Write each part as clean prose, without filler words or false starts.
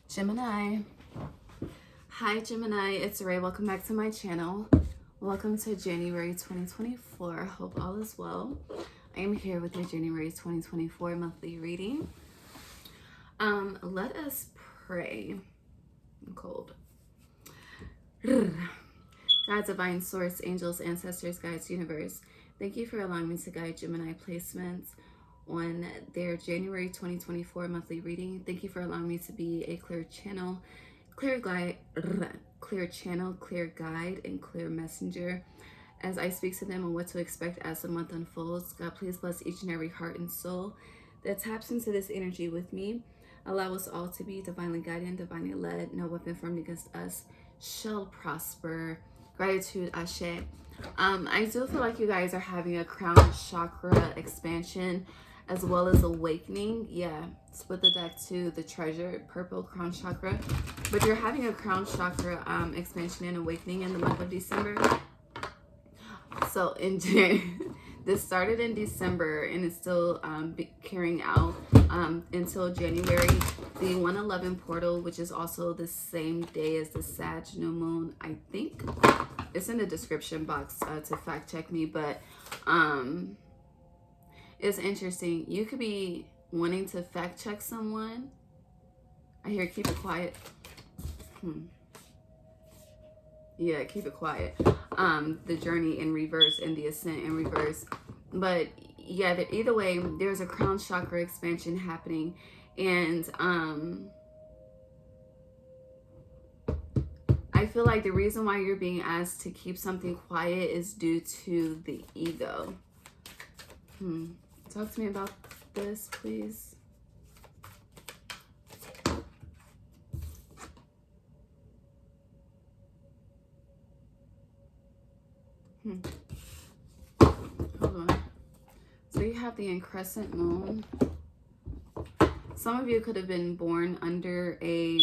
Gemini. Hi Gemini, it's Ray. Welcome back to my channel. Welcome to January 2024. Hope all is well. I am here with your January 2024 monthly reading. Let us pray. I'm cold. God, divine source, angels, ancestors, guides, universe. Thank you for allowing me to guide Gemini placements on their January 2024 monthly reading. Thank you for allowing me to be a clear channel, clear guide, clear guide, and clear messenger as I speak to them on what to expect as the month unfolds. God, please bless each and every heart and soul that taps into this energy with me. Allow us all to be divinely guided and divinely led. No weapon formed against us shall prosper. Gratitude, Ashe. I do feel like you guys are having a crown chakra expansion as well as awakening. Yeah, split the deck to the treasure, purple crown chakra. But you're having a crown chakra expansion and awakening in the month of December. So in this started in December and is still carrying out until January. The 111 portal, which is also the same day as the Sag New Moon, I think it's in the description box to fact check me, but it's interesting. You could be wanting to fact check someone. I hear keep it quiet. Yeah, keep it quiet. The journey in reverse and the ascent in reverse. But yeah, either way, there's a crown chakra expansion happening. And I feel like the reason why you're being asked to keep something quiet is due to the ego. Talk to me about this, please. Hold on. So you have the crescent moon. Some of you could have been born under a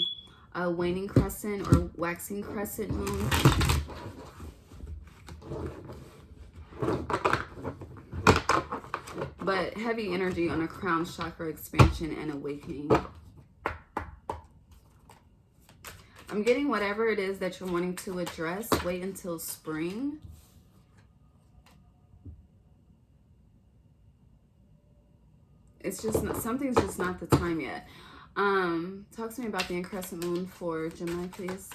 waning crescent or waxing crescent moon. But heavy energy on a crown chakra expansion and awakening. I'm getting whatever it is that you're wanting to address, wait until spring. It's just not, something's just not the time yet. Talk to me about the crescent moon for Gemini, please.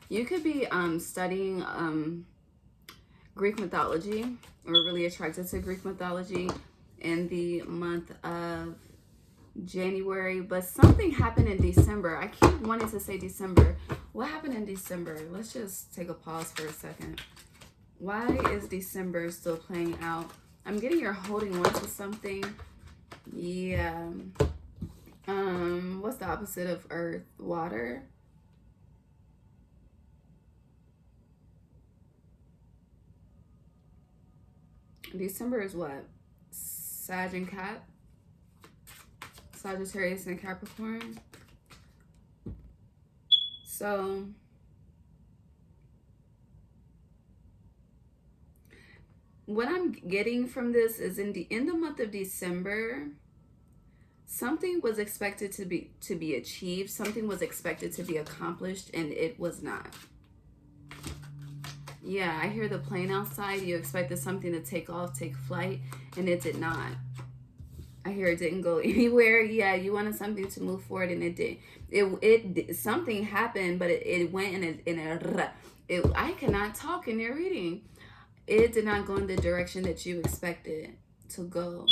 You could be studying Greek mythology or really attracted to Greek mythology in the month of January, but something happened in December. I keep wanting to say December. What happened in December? Let's just take a pause for a second. Why is December still playing out? I'm getting you're holding on to something. Yeah. What's the opposite of earth? Water. December is what? Sag and Cap? Sagittarius and Capricorn. So what I'm getting from this is in the month of December, something was expected to be achieved, something was expected to be accomplished, and it was not. Yeah, I hear the plane outside. You expected something to take off, take flight, and it did not. I hear it didn't go anywhere. Yeah, you wanted something to move forward, and it did. It something happened, but it went I cannot talk in your reading. It did not go in the direction that you expected to go.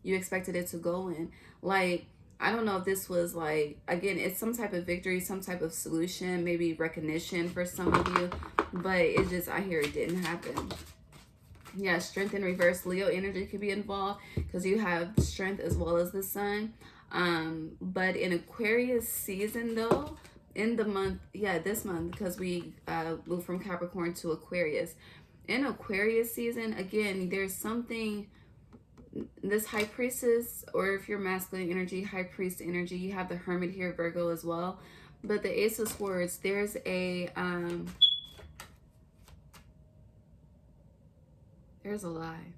You expected it to go in. Like, I don't know if this was like, again, it's some type of victory, some type of solution, maybe recognition for some of you, but it just, I hear it didn't happen. Yeah, strength in reverse. Leo energy could be involved because you have strength as well as the sun. But in Aquarius season though, in the month, yeah, this month, because we moved from Capricorn to Aquarius. In Aquarius season, again, there's something, this high priestess, or if you're masculine energy, high priest energy, you have the hermit here, Virgo as well. But the Ace of Swords, there's a lie.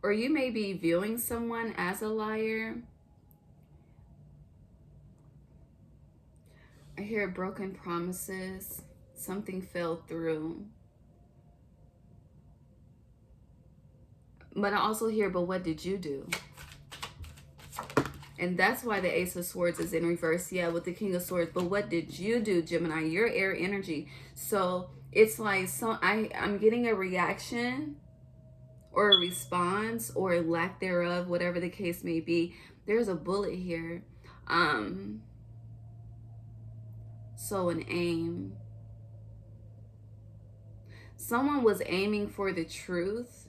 or you may be viewing someone as a liar. I hear broken promises. Something fell through. But I also hear, but what did you do? And that's why the Ace of Swords is in reverse. Yeah, with the King of Swords. But what did you do, Gemini? You're air energy. So it's like, I'm getting a reaction or a response or lack thereof, whatever the case may be. There's a bullet here. So an aim. Someone was aiming for the truth,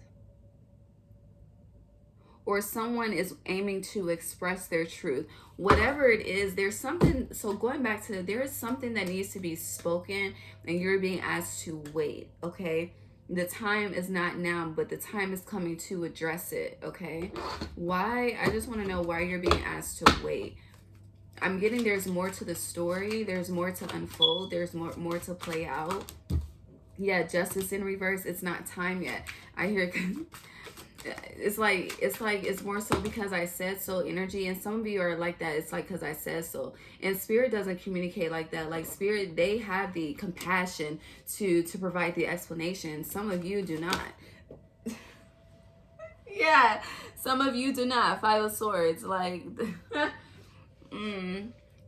or someone is aiming to express their truth. Whatever it is, there's something. So going back to, there is something that needs to be spoken, and you're being asked to wait, okay? The time is not now, but the time is coming to address it, okay? Why? I just want to know why you're being asked to wait. I'm getting there's more to the story. There's more to unfold. There's more to play out. Yeah, Justice in reverse. It's not time yet. I hear it's more so because I said so energy, and some of you are like that. It's like because I said so, and spirit doesn't communicate like that. Like spirit, they have the compassion to provide the explanation. Some of you do not. Yeah, some of you do not. Five of Swords, like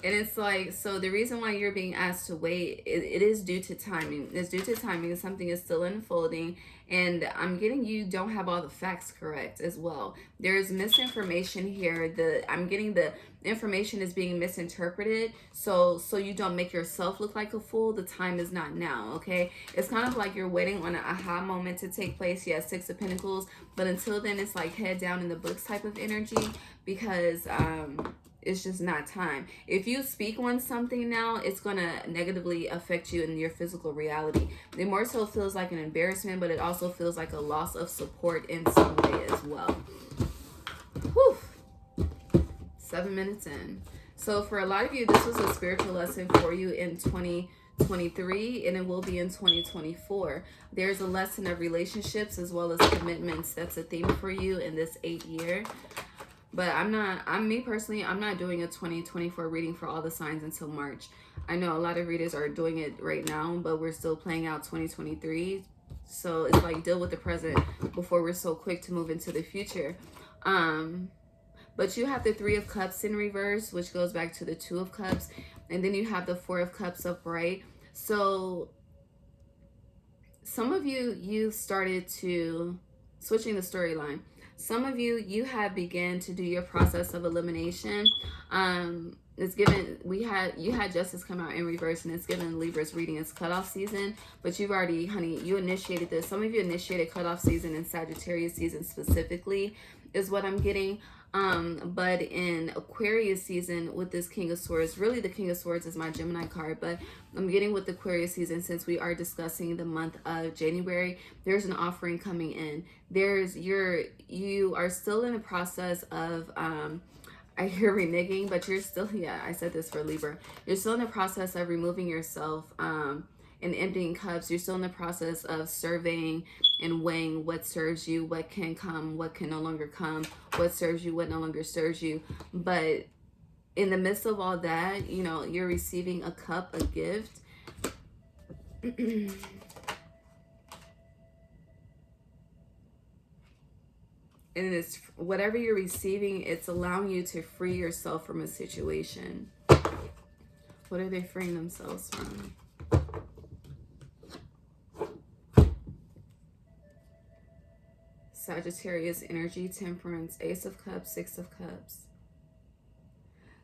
and it's like, so the reason why you're being asked to wait, it is due to timing. It's due to timing. Something is still unfolding. And I'm getting you don't have all the facts correct as well. There's misinformation here. I'm getting the information is being misinterpreted. So you don't make yourself look like a fool. The time is not now, okay? It's kind of like you're waiting on an aha moment to take place. Yeah, Six of Pentacles. But until then, it's like head down in the books type of energy, because it's just not time. If you speak on something now, it's going to negatively affect you in your physical reality. It more so feels like an embarrassment, but it also feels like a loss of support in some way as well. Whew. 7 minutes in. So for a lot of you, this was a spiritual lesson for you in 2023, and it will be in 2024. There's a lesson of relationships as well as commitments. That's a theme for you in this 8th year. But me personally, I'm not doing a 2024 reading for all the signs until March. I know a lot of readers are doing it right now, but we're still playing out 2023. So it's like, deal with the present before we're so quick to move into the future. But you have the Three of Cups in reverse, which goes back to the Two of Cups. And then you have the Four of Cups upright. So some of you started to, switching the storyline. Some of you have begun to do your process of elimination. It's given, you had Justice come out in reverse, and it's given Libra's reading its cutoff season, but you've already, honey, you initiated this. Some of you initiated cutoff season in Sagittarius season specifically is what I'm getting. But in Aquarius season with this King of Swords, really the King of Swords is my Gemini card, but I'm getting with Aquarius season, since we are discussing the month of January, there's an offering coming in. You are still in the process of, I hear reneging, but you're still, yeah, I said this for Libra. You're still in the process of removing yourself, and emptying cups. You're still in the process of surveying and weighing what serves you, what can come, what can no longer come, what serves you, what no longer serves you. But in the midst of all that, you know, you're receiving a cup, a gift. And it's whatever you're receiving, it's allowing you to free yourself from a situation. What are they freeing themselves from? Sagittarius energy, Temperance, Ace of Cups, Six of Cups.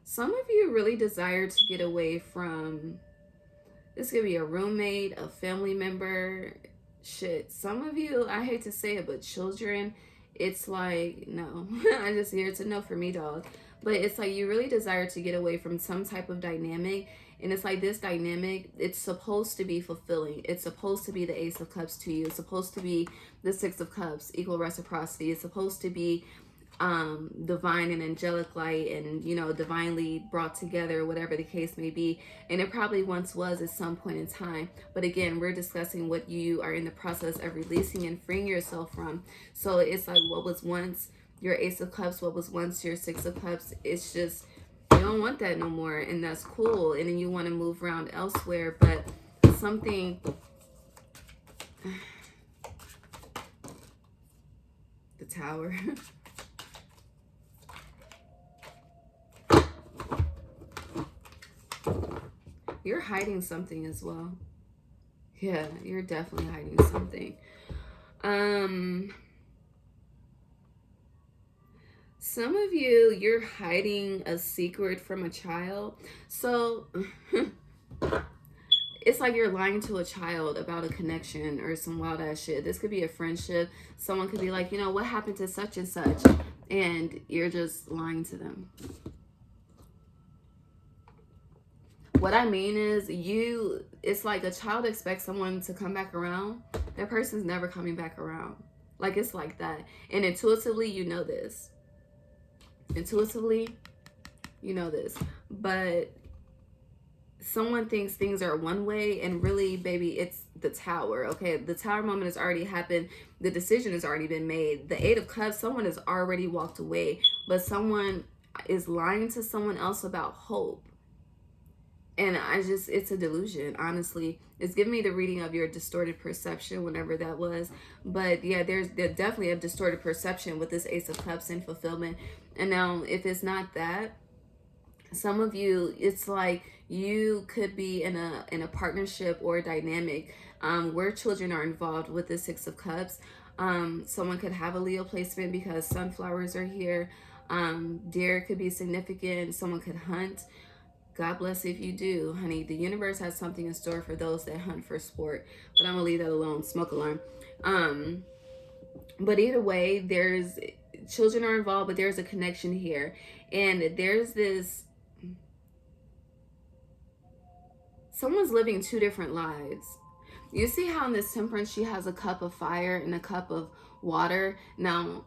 Some of you really desire to get away from, this could be a roommate, a family member, shit. Some of you, I hate to say it, but children, it's like, no. I just hear it's a no for me, dog. But it's like you really desire to get away from some type of dynamic. And it's like this dynamic, it's supposed to be fulfilling. It's supposed to be the Ace of Cups to you. It's supposed to be the Six of Cups, equal reciprocity. It's supposed to be divine and angelic light, and you know, divinely brought together, whatever the case may be. And it probably once was at some point in time, but again, we're discussing what you are in the process of releasing and freeing yourself from. So it's like what was once your Ace of Cups, what was once your Six of Cups, it's just you don't want that no more, and that's cool. And then you want to move around elsewhere, but something the Tower. You're hiding something as well. Yeah, you're definitely hiding something. Some of you, you're hiding a secret from a child. So it's like you're lying to a child about a connection or some wild ass shit. This could be a friendship. Someone could be like, you know, what happened to such and such? And you're just lying to them. What I mean is, it's like a child expects someone to come back around. That person's never coming back around. Like, it's like that. And intuitively, you know this. Intuitively, you know this. But someone thinks things are one way, and really, baby, it's the Tower. Okay, the Tower moment has already happened. The decision has already been made. The Eight of Cups, someone has already walked away, but someone is lying to someone else about hope. And it's a delusion, honestly. It's giving me the reading of your distorted perception, whenever that was. But yeah, there's definitely a distorted perception with this Ace of Cups and fulfillment. And now, if it's not that, some of you, it's like you could be in a partnership or a dynamic where children are involved with the Six of Cups. Someone could have a Leo placement because sunflowers are here. Deer could be significant. Someone could hunt. God bless if you do, honey. The universe has something in store for those that hunt for sport. But I'm going to leave that alone. Smoke alarm. But either way, there's children are involved, but there's a connection here. And there's this... someone's living two different lives. You see how in this Temperance, she has a cup of fire and a cup of water. Now,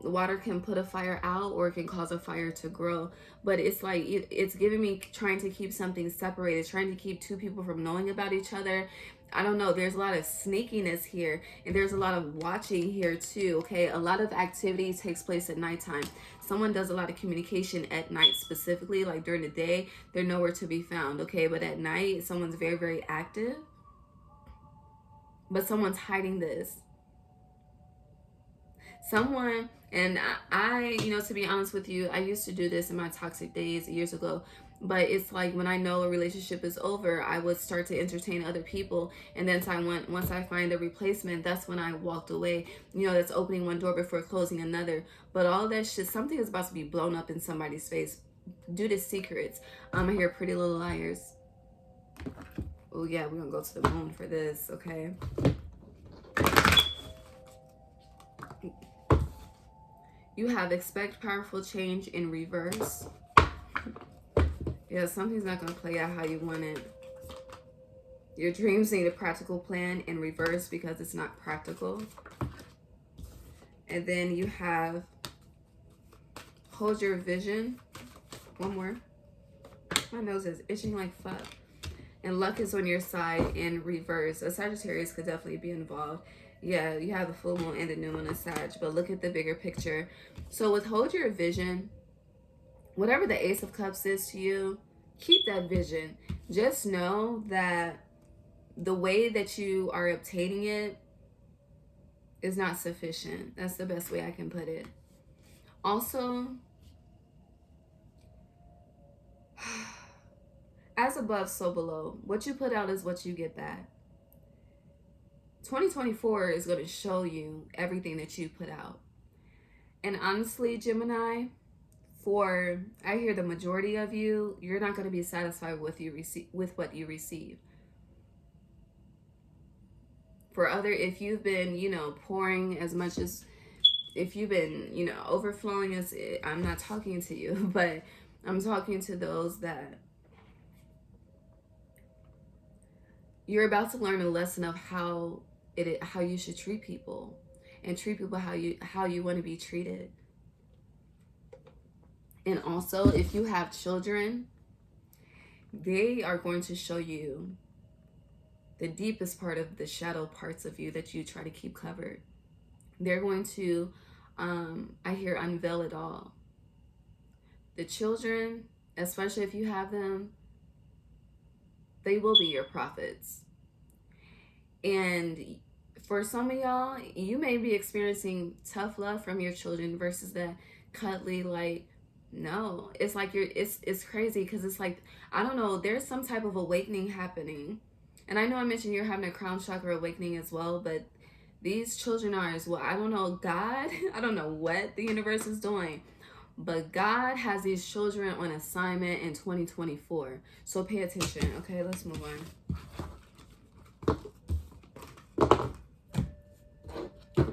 water can put a fire out, or it can cause a fire to grow. But it's like, it's giving me trying to keep something separated, trying to keep two people from knowing about each other. I don't know. There's a lot of sneakiness here, and there's a lot of watching here too. Okay, a lot of activity takes place at nighttime. Someone does a lot of communication at night, specifically. Like during the day, they're nowhere to be found. Okay, but at night, someone's very, very active. But someone's hiding this. Someone, and I, you know, to be honest with you, I used to do this in my toxic days years ago. But it's like when I know a relationship is over, I would start to entertain other people. And then once I find a replacement, that's when I walked away. You know, that's opening one door before closing another. But all that shit, something is about to be blown up in somebody's face due to secrets. I hear Pretty Little Liars. Oh yeah, we're gonna go to the moon for this, okay? You have expect powerful change in reverse. Yeah, something's not gonna play out how you want it. Your dreams need a practical plan in reverse because it's not practical. And then you have hold your vision. One more. My nose is itching like fuck. And luck is on your side in reverse. A Sagittarius could definitely be involved. Yeah, you have the full moon and the new moon in Sag, but look at the bigger picture. So with hold your vision, whatever the Ace of Cups is to you, keep that vision. Just know that the way that you are obtaining it is not sufficient. That's the best way I can put it. Also, as above, so below. What you put out is what you get back. 2024 is going to show you everything that you put out. And honestly, Gemini, I hear the majority of you, you're not going to be satisfied with what you receive. For if you've been, you know, pouring as much as, if you've been, you know, overflowing, I'm not talking to you, but I'm talking to those that you're about to learn a lesson of how you should treat people, and treat people how you want to be treated. And also, if you have children, they are going to show you the deepest part of the shadow parts of you that you try to keep covered. They're going to, I hear, unveil it all. The children, especially if you have them, they will be your prophets. And for some of y'all, you may be experiencing tough love from your children versus that cuddly, like, no. It's like it's crazy because it's like, I don't know, there's some type of awakening happening. And I know I mentioned you're having a crown chakra awakening as well, but these children are as well. I don't know, God, I don't know what the universe is doing, but God has these children on assignment in 2024. So pay attention. Okay, let's move on.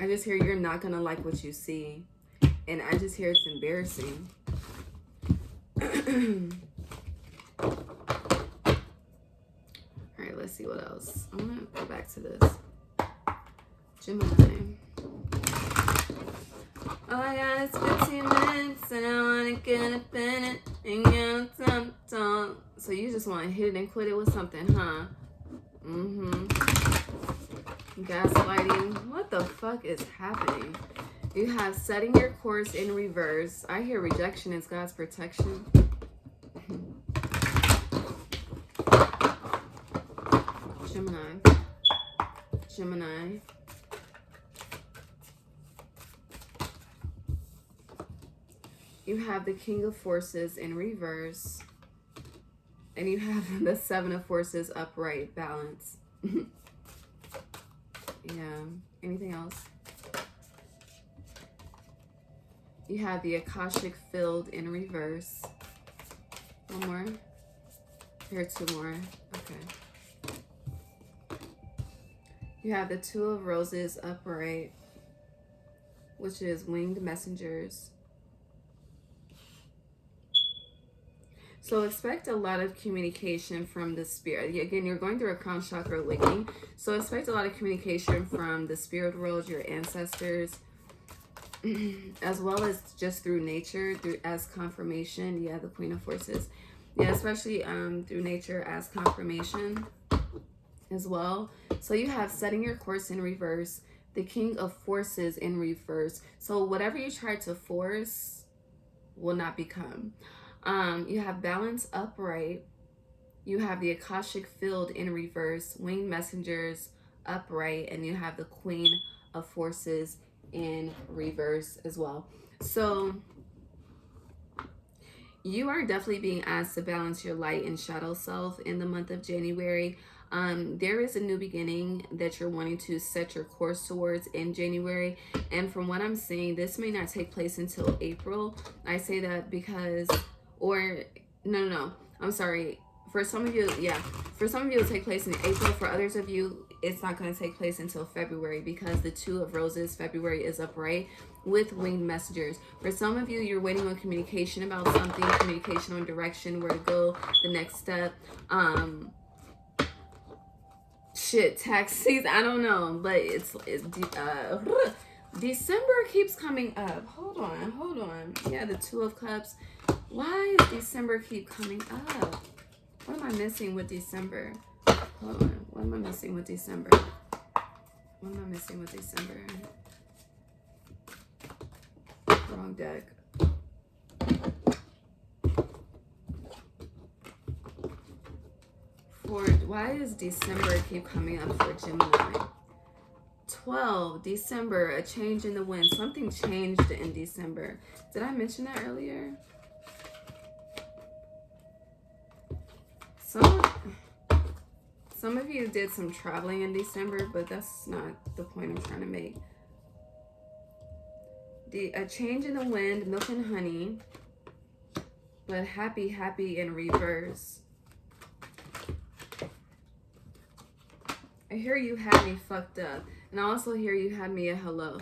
I just hear you're not going to like what you see. And I just hear it's embarrassing. Alright, let's see what else. I'm going to go back to this. Gemini. All I got is 15 minutes and I want to get up in it and get some talk. So you just want to hit it and quit it with something, huh? Gaslighting. What the fuck is happening? You have setting your course in reverse. I hear rejection is God's protection. Gemini. You have the King of Forces in reverse. And you have the Seven of Forces upright, balance. Yeah. Anything else? You have the Akashic Field in reverse. One more. Here are two more. Okay. You have the Two of Roses upright, which is winged messengers. So expect a lot of communication from the spirit. Again, you're going through a crown chakra awakening. So expect a lot of communication from the spirit world, your ancestors, as well as just through nature, as confirmation. Yeah, the Queen of Forces. Yeah, especially through nature as confirmation as well. So you have setting your course in reverse, the King of Forces in reverse. So whatever you try to force will not become. You have balance upright. You have the Akashic Field in reverse, winged messengers upright, and you have the Queen of Forces in reverse as well. So you are definitely being asked to balance your light and shadow self in the month of January. There is a new beginning that you're wanting to set your course towards in January. And from what I'm seeing, this may not take place until April. I say that because, no, I'm sorry. For some of you, yeah. For some of you, it'll take place in April. For others of you, it's not going to take place until February because the Two of Roses, February, is upright with winged messengers. For some of you, you're waiting on communication about something, communication on direction, where to go, the next step. Tax season, I don't know, but it's December keeps coming up. Hold on. Yeah, the Two of Cups. Why does December keep coming up? What am I missing with December? Hold on. What am I missing with December? Wrong deck. Why does December keep coming up for Gemini? 12, December, a change in the wind. Something changed in December. Did I mention that earlier? Some of you did some traveling in December, but that's not the point I'm trying to make. A change in the wind, milk and honey, but happy in reverse. I hear you had me fucked up. And I also hear you had me a hello.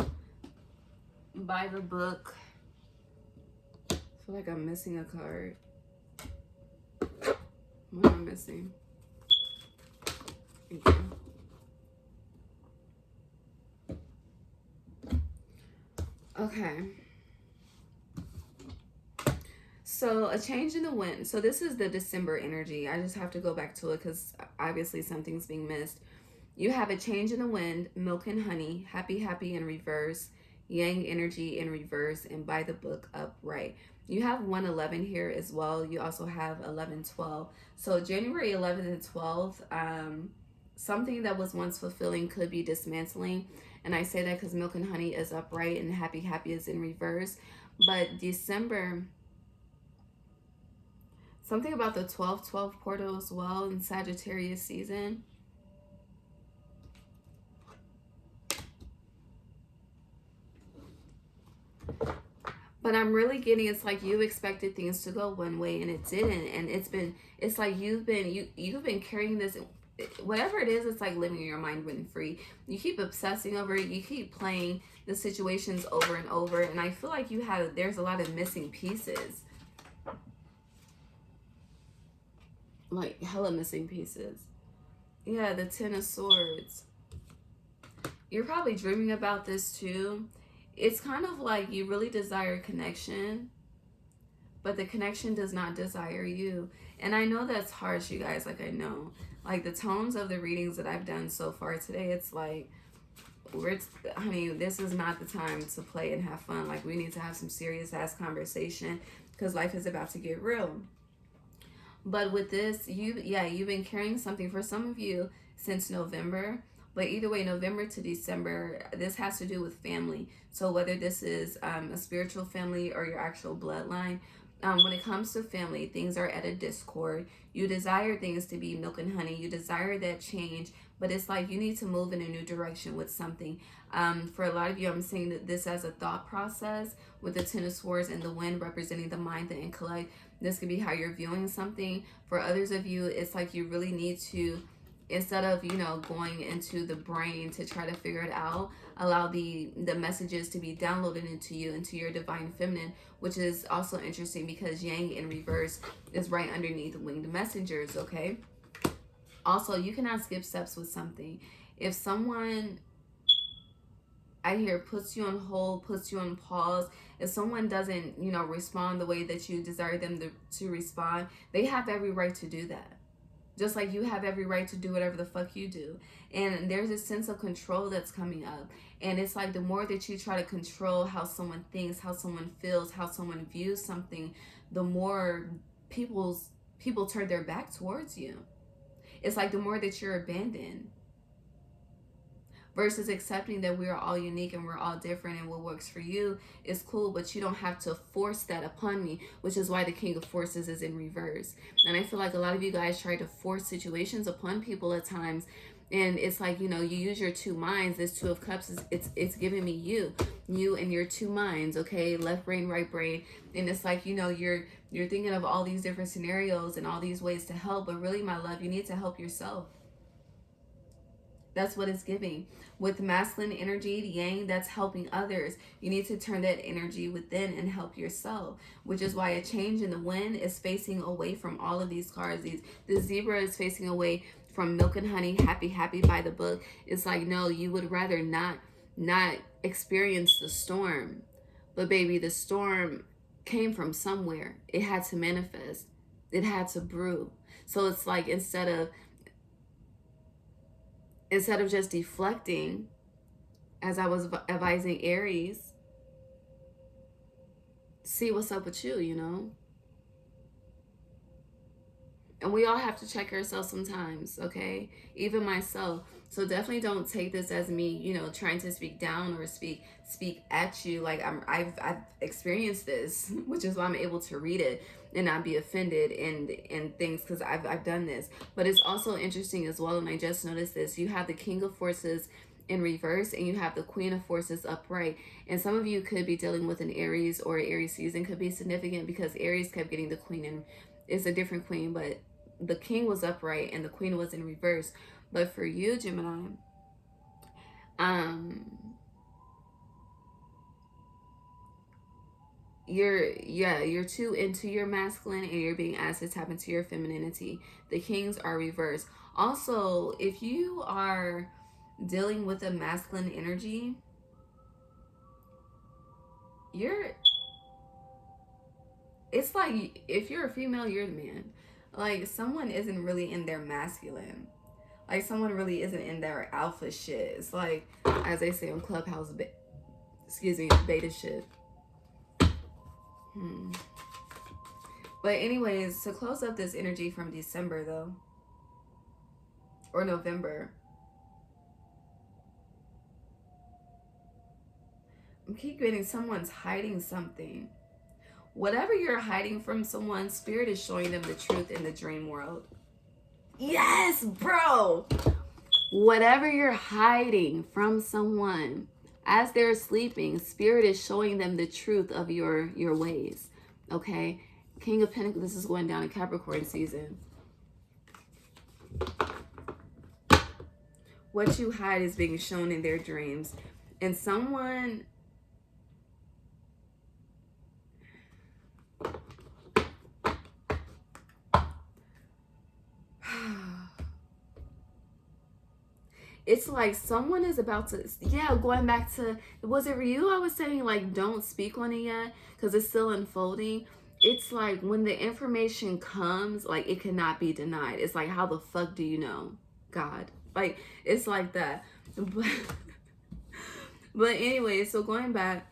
By the book. I feel like I'm missing a card. What am I missing? Thank you. Okay. So a change in the wind. So this is the December energy. I just have to go back to it because obviously something's being missed. You have a change in the wind, milk and honey, happy, happy in reverse, yang energy in reverse, and by the book upright. You have 111 here as well. You also have 1112. So January 11th and 12th, something that was once fulfilling could be dismantling. And I say that because milk and honey is upright and happy, happy is in reverse. But December, something about the 12-12 portal as well in Sagittarius season. But I'm really getting, it's like you expected things to go one way and it didn't. And it's like you've been carrying this, whatever it is, it's like living your mind rent free. You keep obsessing over it. You keep playing the situations over and over. And I feel like there's a lot of missing pieces. Like hella missing pieces. Yeah, the Ten of Swords. You're probably dreaming about this too. It's kind of like you really desire connection, but the connection does not desire you. And I know that's harsh, you guys. Like, I know. Like, the tones of the readings that I've done so far today, it's like, honey, this is not the time to play and have fun. Like, we need to have some serious-ass conversation because life is about to get real. But with this, you've been carrying something for some of you since November. But either way, November to December, this has to do with family. So whether this is a spiritual family or your actual bloodline, when it comes to family, things are at a discord. You desire things to be milk and honey. You desire that change, but it's like you need to move in a new direction with something. For a lot of you, I'm saying that this as a thought process with the Ten of Swords and the wind representing the mind, the intellect. This could be how you're viewing something. For others of you, it's like you really need to, instead of, going into the brain to try to figure it out, allow the messages to be downloaded into you, into your divine feminine, which is also interesting because yang in reverse is right underneath winged messengers, okay? Also, you cannot skip steps with something. If someone, I hear, puts you on hold, puts you on pause, if someone doesn't, respond the way that you desire them to respond, they have every right to do that. Just like you have every right to do whatever the fuck you do. And there's a sense of control that's coming up. And it's like the more that you try to control how someone thinks, how someone feels, how someone views something, the more people turn their back towards you. It's like the more that you're abandoned. Versus accepting that we are all unique and we're all different, and what works for you is cool, but you don't have to force that upon me, which is why the King of Forces is in reverse. And I feel like a lot of you guys try to force situations upon people at times, and it's like, you use your two minds. This Two of Cups, it's giving me you and your two minds, okay? Left brain, right brain. And it's like, you're thinking of all these different scenarios and all these ways to help, but really, my love, you need to help yourself. That's what it's giving. With masculine energy, the yang, that's helping others. You need to turn that energy within and help yourself, which is why a change in the wind is facing away from all of these cards. The zebra is facing away from milk and honey, happy, happy by the book. It's like, no, you would rather not experience the storm. But baby, the storm came from somewhere. It had to manifest. It had to brew. So it's like, instead of just deflecting, as I was advising Aries, see what's up with you, And we all have to check ourselves sometimes, okay? Even myself. So definitely don't take this as me, trying to speak down or speak at you. Like, I've experienced this, which is why I'm able to read it and not be offended and things, because I've done this. But it's also interesting as well, and I just noticed this. You have the King of Forces in reverse and you have the Queen of Forces upright. And some of you could be dealing with an Aries, or Aries season could be significant because Aries kept getting the Queen, and it's a different Queen, but the King was upright and the Queen was in reverse. But for you, Gemini, you're too into your masculine and you're being asked to tap into your femininity. The Kings are reversed. Also, if you are dealing with a masculine energy, It's like if you're a female, you're the man. Like someone isn't really in their masculine. Like someone really isn't in their alpha shit. It's like, as they say on Clubhouse, beta shit. But anyways, to close up this energy from December though, or November, I keep getting someone's hiding something. Whatever you're hiding from someone, Spirit is showing them the truth in the dream world. Yes, bro. Whatever you're hiding from someone as they're sleeping, Spirit is showing them the truth of your ways. Okay? King of Pentacles, this is going down in Capricorn season. What you hide is being shown in their dreams. And someone... It's like someone is about to, going back to, was it you? I was saying like, don't speak on it yet because it's still unfolding. It's like when the information comes, like it cannot be denied. It's like, how the fuck do you know? God. Like, it's like that. But anyway, so going back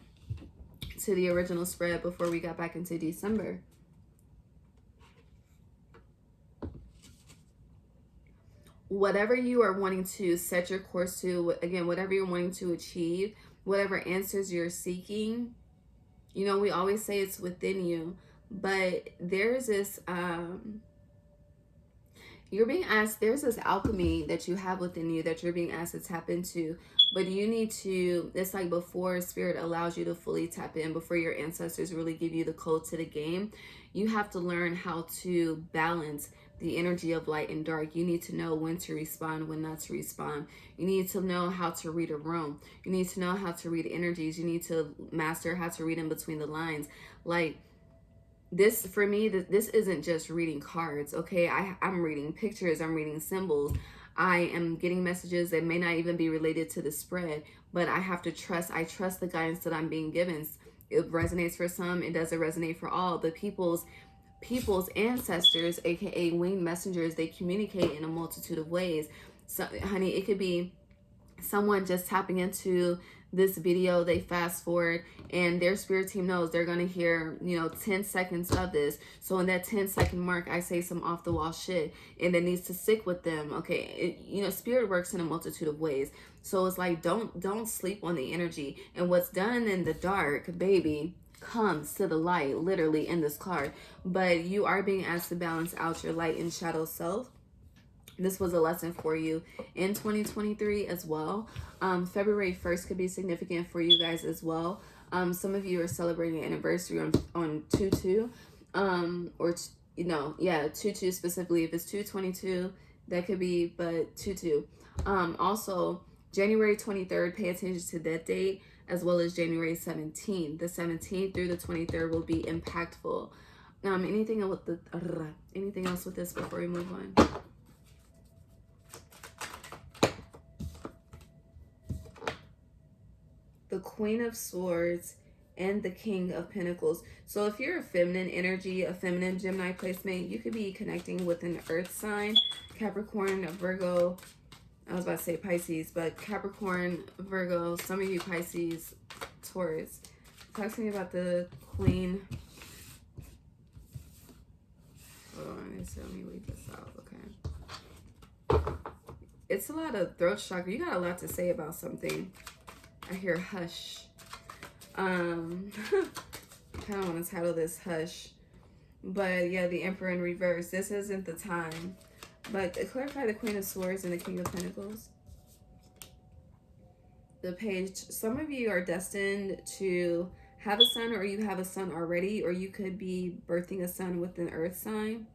to the original spread before we got back into December. Whatever you are wanting to set your course to, again, whatever you're wanting to achieve, whatever answers you're seeking, you know, we always say it's within you, but there's this, you're being asked, there's this alchemy that you have within you that you're being asked to tap into, but you need to, it's like before Spirit allows you to fully tap in, before your ancestors really give you the code to the game, you have to learn how to balance the energy of light and dark. You need to know when to respond, when not to respond. You need to know how to read a room. You need to know how to read energies. You need to master how to read in between the lines. Like this, for me, this isn't just reading cards, okay? I'm reading pictures. I'm reading symbols. I am getting messages that may not even be related to the spread, but I have to trust. I trust the guidance that I'm being given. It resonates for some. It doesn't resonate for all. But people's ancestors, aka winged messengers, they communicate in a multitude of ways. So honey, it could be someone just tapping into this video, they fast forward and their spirit team knows they're going to hear, 10 seconds of this. So in that 10-second mark, I say some off the wall shit and that needs to stick with them. Okay. Spirit works in a multitude of ways. So it's like, don't sleep on the energy, and what's done in the dark, baby, comes to the light, literally in this card. But you are being asked to balance out your light and shadow self. This was a lesson for you in 2023 as well. February 1st could be significant for you guys as well. Some of you are celebrating an anniversary on 2/2, or 2/2 specifically. If it's 2/22, that could be, but 2/2. Also January 23rd, pay attention to that date, as well as January 17th. The 17th through the 23rd will be impactful. Anything else with this before we move on? The Queen of Swords and the King of Pentacles. So if you're a feminine energy, a feminine Gemini placement, you could be connecting with an earth sign, Capricorn, Virgo. I was about to say Pisces, but Capricorn, Virgo, some of you Pisces, Taurus. Talk to me about the Queen. Hold on, so let me read this out, okay. It's a lot of throat chakra. You got a lot to say about something. I hear hush. I kind of want to title this Hush. But yeah, the Emperor in reverse. This isn't the time. But clarify the Queen of Swords and the King of Pentacles. The Page. Some of you are destined to have a son, or you have a son already, or you could be birthing a son with an earth sign.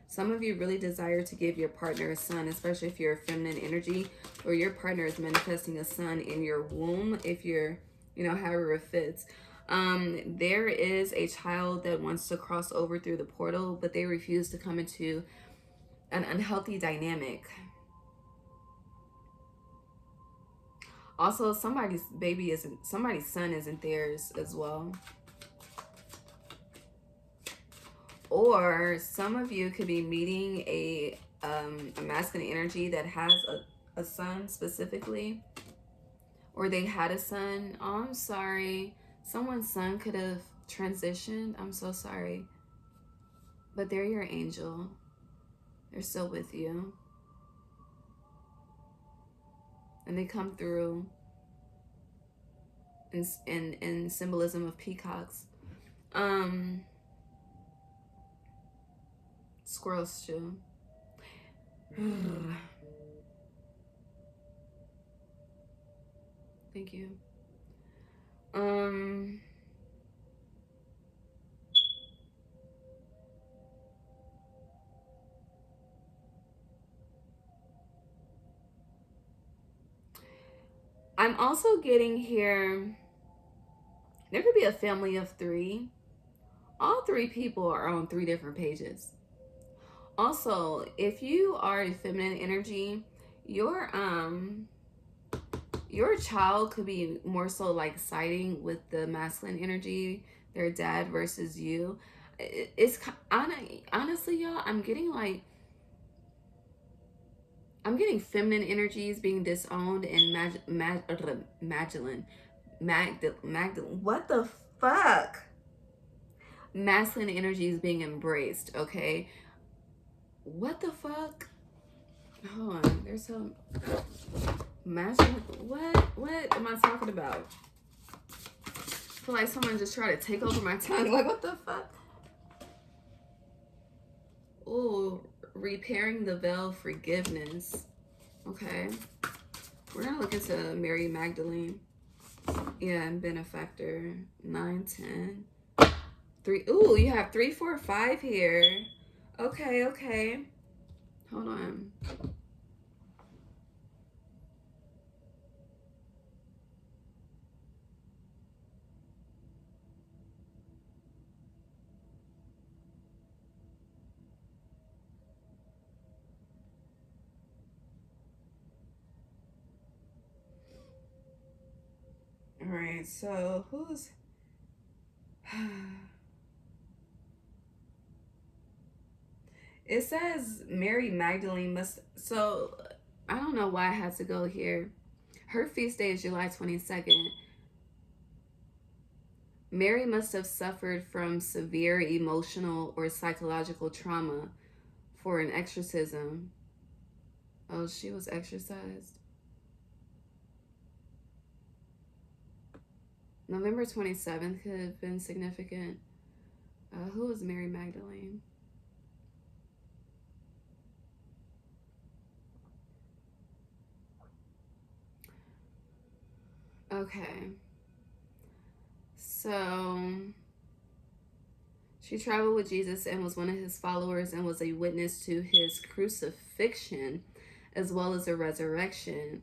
Some of you really desire to give your partner a son, especially if you're a feminine energy, or your partner is manifesting a son in your womb, if you're, however it fits. There is a child that wants to cross over through the portal, but they refuse to come into an unhealthy dynamic. Also, somebody's son isn't theirs as well. Or some of you could be meeting a masculine energy that has a son specifically, or they had a son. Oh, I'm sorry. Someone's son could have transitioned. I'm so sorry. But they're your angel. They're still with you. And they come through in symbolism of peacocks. Squirrels too. Thank you. I'm also getting here, there could be a family of 3. All 3 people are on 3 different pages. Also, if you are a feminine energy, your child could be more so like siding with the masculine energy, their dad versus you. It's honestly, y'all, I'm getting feminine energies being disowned and Magdalene, what the fuck? Masculine energies being embraced, okay? What the fuck? Hold on, there's some masculine. What am I talking about? I feel like someone just tried to take over my tongue. Like, what the fuck? Ooh, repairing the veil, forgiveness. Okay, we're gonna look into Mary Magdalene. Yeah, and benefactor. 9, 10, 3. Ooh, you have 3, 4, 5 here. Okay. Hold on. All right, so who's... It says Mary Magdalene must... So, I don't know why I had to go here. Her feast day is July 22nd. Mary must have suffered from severe emotional or psychological trauma for an exorcism. Oh, she was exorcised. November 27th could have been significant. Who was Mary Magdalene? Okay. So, she traveled with Jesus and was one of his followers and was a witness to his crucifixion as well as the resurrection.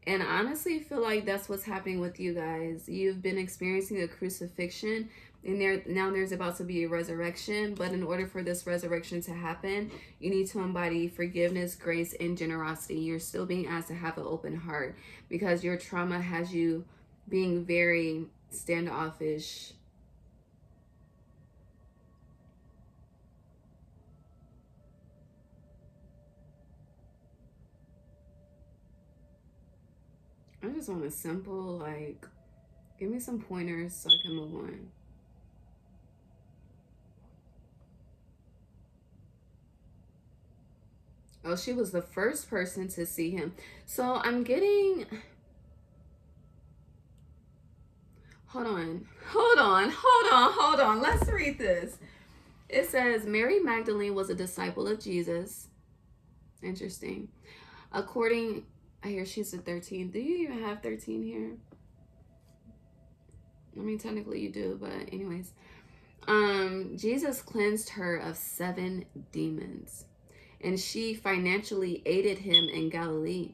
And I honestly feel like that's what's happening with you guys. You've been experiencing a crucifixion, and now there's about to be a resurrection. But in order for this resurrection to happen, you need to embody forgiveness, grace, and generosity. You're still being asked to have an open heart because your trauma has you being very standoffish. I just want a simple, like, give me some pointers so I can move on. Oh, she was the first person to see him. So I'm getting... Hold on. Let's read this. It says, Mary Magdalene was a disciple of Jesus. Interesting. According... I hear she's a 13. Do you even have 13 here? I mean, technically you do, but anyways. Jesus cleansed her of 7 demons, and she financially aided him in Galilee.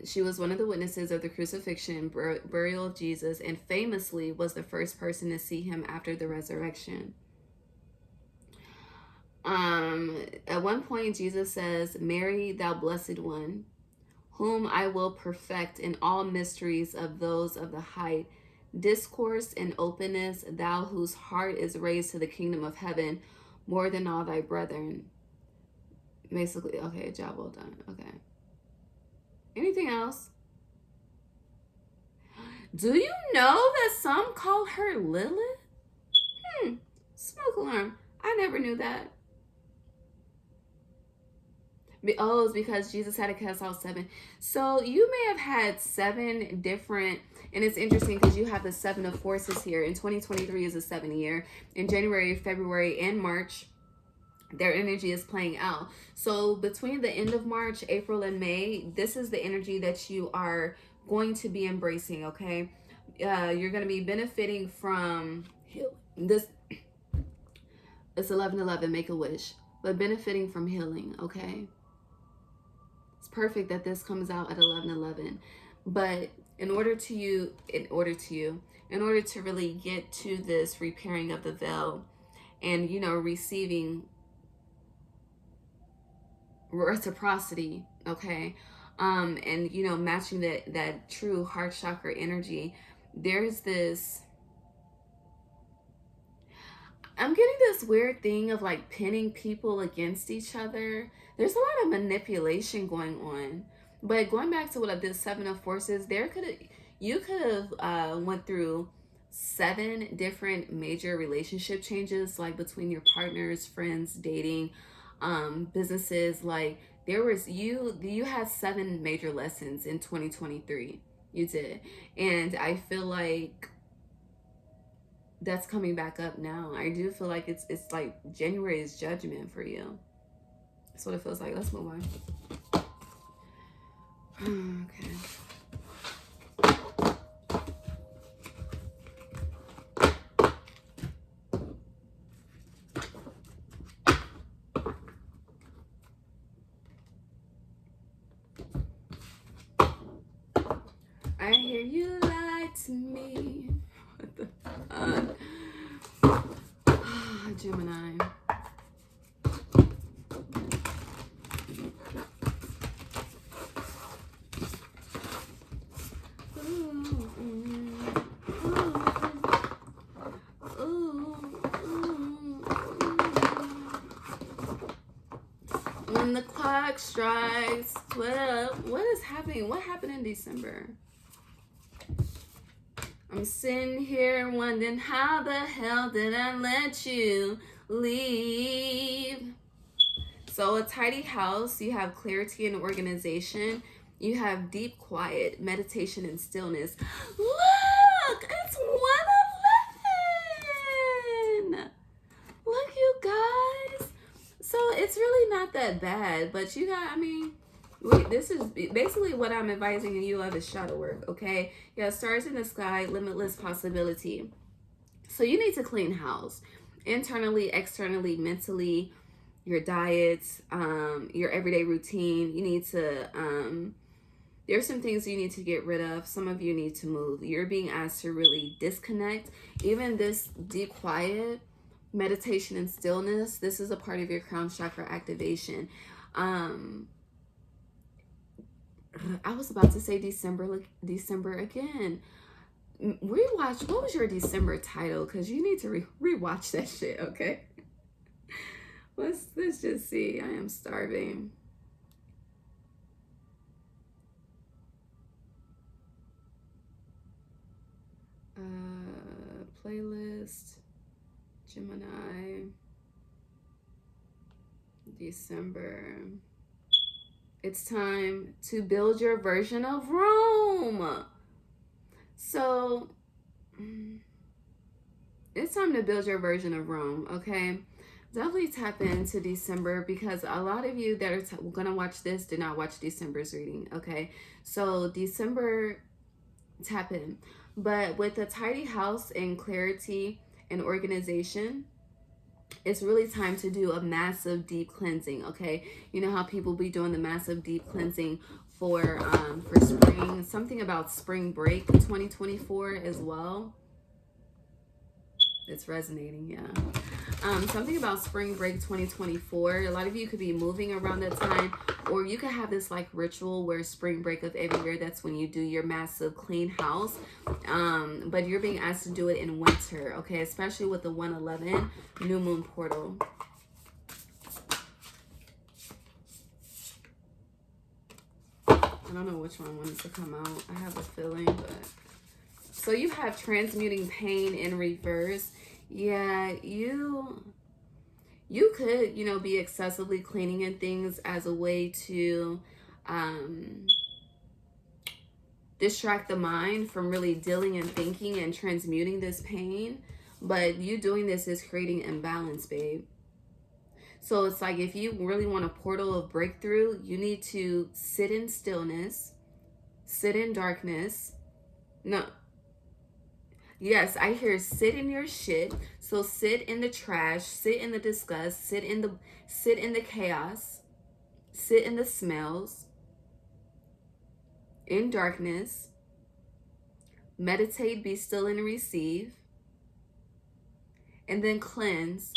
She was one of the witnesses of the crucifixion and burial of Jesus, and famously was the first person to see him after the resurrection. At one point, Jesus says, Mary, thou blessed one, whom I will perfect in all mysteries of those of the height, discourse and openness, thou whose heart is raised to the kingdom of heaven, more than all thy brethren. Basically, okay, job well done. Okay. Anything else? Do you know that some call her Lilith? Smoke alarm. I never knew that. Oh, it's because Jesus had to cast out 7. So you may have had 7 different, and it's interesting because you have the 7 of forces here. In 2023 is a 7 year. In January, February, and March, their energy is playing out. So between the end of March, April, and May, this is the energy that you are going to be embracing, okay? You're going to be benefiting from this. It's 11/11, make a wish, but benefiting from healing, okay? It's perfect that this comes out at 11/11, but in order to really get to this repairing of the veil and, you know, receiving reciprocity, okay, and, you know, matching that true heart chakra energy, there's this, I'm getting this weird thing of like pinning people against each other. There's a lot of manipulation going on. But going back to what this 7 of forces, you could have went through 7 different major relationship changes, like between your partners, friends, dating, businesses. Like you had 7 major lessons in 2023. You did. And I feel like that's coming back up now. I do feel like it's like January is judgment for you. That's what it feels like. Let's move on. Okay. I hear you lie to me. What the fuck? Gemini. When the clock strikes 12, what is happening? What happened in December? I'm sitting here wondering how the hell did I let you leave? So a tidy house, you have clarity and organization. You have deep quiet, meditation and stillness. Look, it's 111. Look, you guys. So it's really not that bad, but you got, I mean, this is basically what I'm advising you of is shadow work, okay? Yeah, stars in the sky, limitless possibility. So you need to clean house internally, externally, mentally, your diets, your everyday routine. You need to, there's some things you need to get rid of. Some of you need to move. You're being asked to really disconnect. Even this deep quiet, meditation and stillness, this is a part of your crown chakra activation. I was about to say December again. Rewatch. What was your December title? Because you need to rewatch that shit. Okay. Let's just see. I am starving. Playlist. Gemini. December. It's time to build your version of Rome. So, it's time to build your version of Rome, okay? Definitely tap into December because a lot of you that are going to watch this did not watch December's reading, okay? So, December, tap in. But with a tidy house and clarity and organization, it's really time to do a massive deep cleansing, okay? You know how people be doing the massive deep cleansing for spring, something about spring break 2024 as well. It's resonating, yeah. Something about spring break 2024. A lot of you could be moving around that time, or you could have this like ritual where spring break of every year, that's when you do your massive clean house. But you're being asked to do it in winter, okay? Especially with the 111 new moon portal. I don't know which one wanted to come out. I have a feeling, but... So you have transmuting pain in reverse. Yeah, you could, you know, be excessively cleaning and things as a way to distract the mind from really dealing and thinking and transmuting this pain. But you doing this is creating imbalance, babe. So it's like if you really want a portal of breakthrough, you need to sit in stillness, sit in darkness. No. Yes, I hear sit in your shit. So sit in the trash, sit in the disgust, sit in the chaos, sit in the smells, in darkness. Meditate, be still and receive. And then cleanse.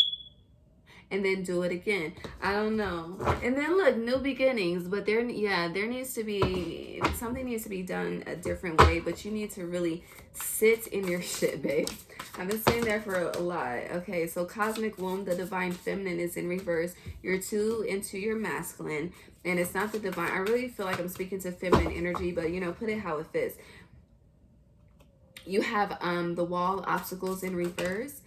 And then do it again. I don't know. And then look, new beginnings. But there needs to be, something needs to be done a different way. But you need to really sit in your shit, babe. I've been sitting there for a lot. Okay, so cosmic womb, the divine feminine is in reverse. You're too into your masculine. And it's not the divine. I really feel like I'm speaking to feminine energy. But, you know, put it how it fits. You have the wall, obstacles in reverse.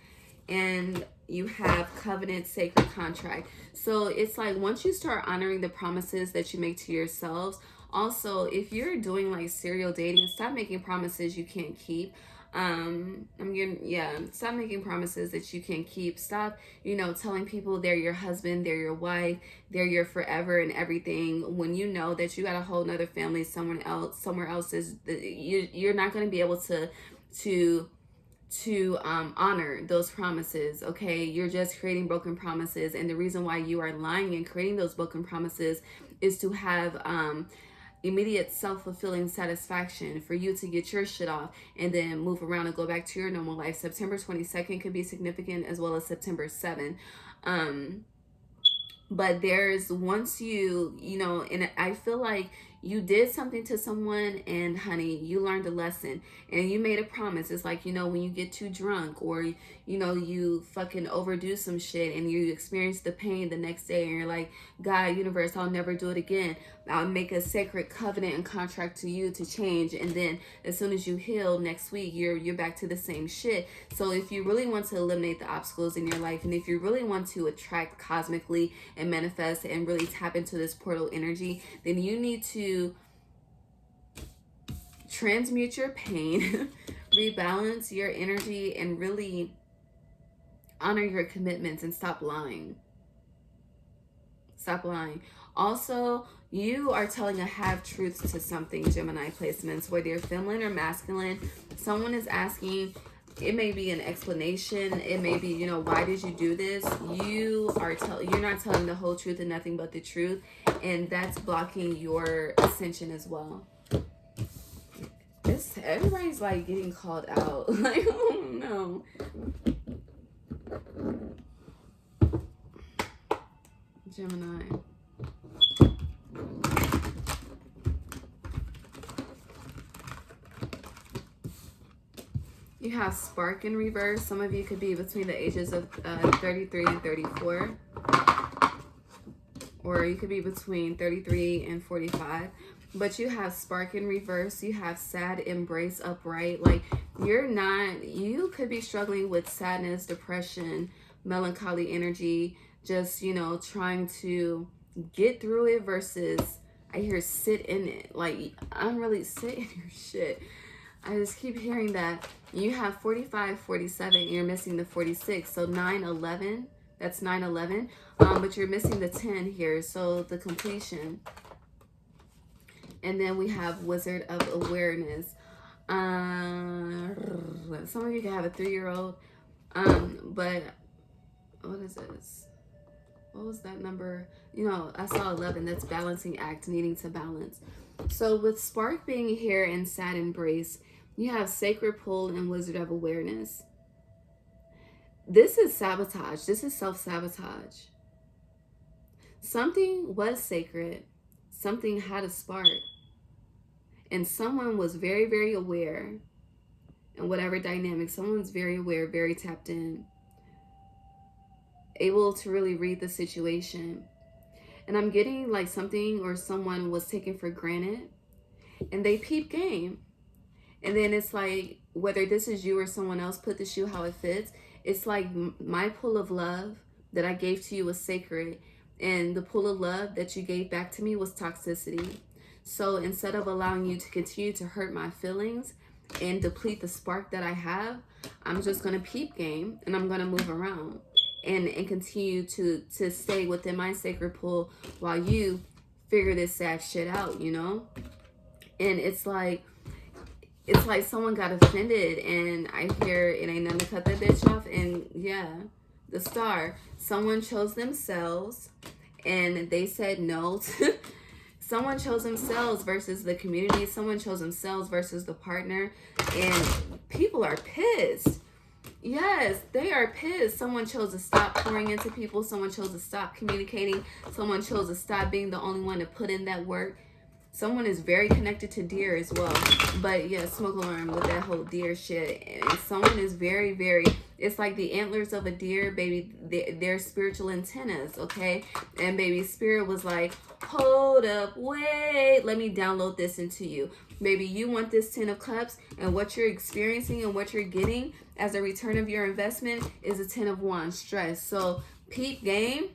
And you have covenant, sacred contract. So it's like once you start honoring the promises that you make to yourselves. Also, if you're doing like serial dating, stop making promises you can't keep. Stop making promises that you can't keep. Stop, you know, telling people they're your husband, they're your wife, they're your forever and everything, when you know that you got a whole nother family somewhere else is, you're not going to be able to honor those promises. Okay, you're just creating broken promises, and the reason why you are lying and creating those broken promises is to have immediate self-fulfilling satisfaction, for you to get your shit off and then move around and go back to your normal life. September 22nd could be significant, as well as September 7th. But there's, once you know, and I feel like you did something to someone, and honey, you learned a lesson and you made a promise. It's like, you know, when you get too drunk, or, you know, you fucking overdo some shit and you experience the pain the next day, and you're like, God, universe, I'll never do it again. I'll make a sacred covenant and contract to you to change. And then as soon as you heal next week, you're back to the same shit. So if you really want to eliminate the obstacles in your life, and if you really want to attract cosmically and manifest and really tap into this portal energy, then you need to transmute your pain, rebalance your energy, and really honor your commitments and stop lying. Stop lying. Also, you are telling a half-truth to something, Gemini placements, whether you're feminine or masculine. Someone is asking, it may be an explanation, it may be, you know, why did you do this? You're not telling the whole truth and nothing but the truth, and that's blocking your ascension as well. Everybody's like getting called out. Like, oh no. Gemini. You have spark in reverse. Some of you could be between the ages of 33 and 34. Or you could be between 33 and 45. But you have spark in reverse. You have sad, embrace, upright. Like, you could be struggling with sadness, depression, melancholy energy. Just, you know, trying to get through it, versus, I hear sit in it. Like, I'm really sit in your shit. I just keep hearing that. You have 45, 47, and you're missing the 46. So 9, 11, that's 9, 11. But you're missing the 10 here, so the completion. And then we have Wizard of Awareness. Some of you can have a 3-year-old. But what is this? What was that number? You know, I saw 11. That's balancing act, needing to balance. So with spark being here and sad embrace, you have sacred pull and Wizard of Awareness. This is sabotage. This is self-sabotage. Something was sacred. Something had a spark. And someone was very, very aware. In whatever dynamic, someone's very aware, very tapped in. Able to really read the situation. And I'm getting like something or someone was taken for granted. and they peep game. And then it's like, whether this is you or someone else, put the shoe how it fits. It's like my pool of love that I gave to you was sacred, and the pool of love that you gave back to me was toxicity. So instead of allowing you to continue to hurt my feelings and deplete the spark that I have, I'm just gonna peep game, and I'm gonna move around and continue to stay within my sacred pool while you figure this sad shit out, you know? And it's like someone got offended, and I hear it ain't nothing to cut that bitch off. And yeah, the star, someone chose themselves and they said no to, someone chose themselves versus the community, someone chose themselves versus the partner, and people are pissed. Yes, they are pissed. Someone chose to stop pouring into people, someone chose to stop communicating, someone chose to stop being the only one to put in that work. Someone is very connected to deer as well. But yeah, smoke alarm with that whole deer shit. And someone is very, very, it's like the antlers of a deer, baby. They're spiritual antennas, okay? And baby, spirit was like, hold up, wait, let me download this into you. Baby, you want this 10 of cups, and what you're experiencing and what you're getting as a return of your investment is a 10 of wands, stress. So peep game,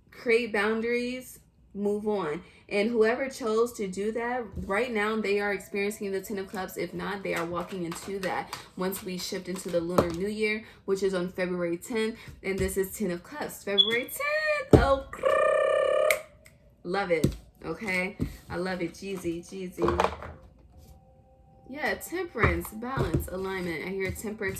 create boundaries, move on. And whoever chose to do that, right now they are experiencing the 10 of cups. If not, they are walking into that once we shift into the lunar new year, which is on February 10th. And this is 10 of cups, February 10th. Oh, love it. Okay, I love it. Jeezy. Yeah, temperance, balance, alignment. I hear temper.